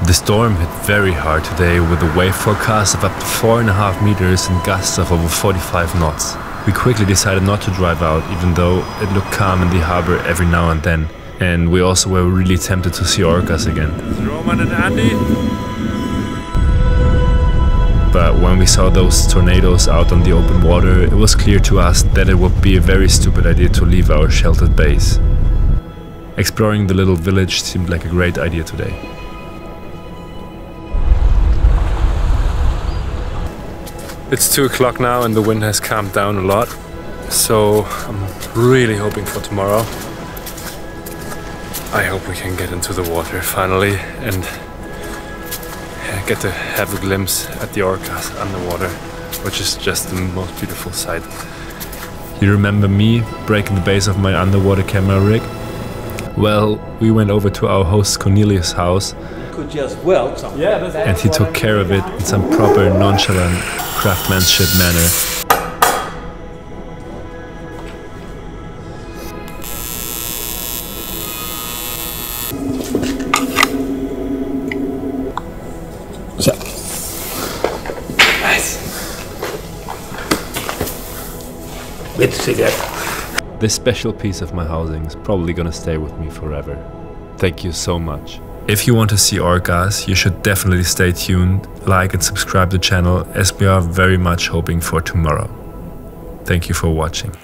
The storm hit very hard today with a wave forecast of up to 4.5 meters and gusts of over 45 knots. We quickly decided not to drive out, even though it looked calm in the harbor every now and then. And we also were really tempted to see orcas again. It's Roman and Andy. But when we saw those tornadoes out on the open water, it was clear to us that it would be a very stupid idea to leave our sheltered base. Exploring the little village seemed like a great idea today. It's 2 o'clock now and the wind has calmed down a lot. So I'm really hoping for tomorrow. I hope we can get into the water finally and get to have a glimpse at the orcas underwater, which is just the most beautiful sight. You remember me breaking the base of my underwater camera rig? Well, we went over to our host Cornelius' house, could just weld something. and he took care of it in some proper nonchalant craftsmanship manner. So. Nice. Let's see that. This special piece of my housing is probably gonna stay with me forever. Thank you so much. If you want to see orcas, you should definitely stay tuned, like and subscribe to the channel, as we are very much hoping for tomorrow. Thank you for watching.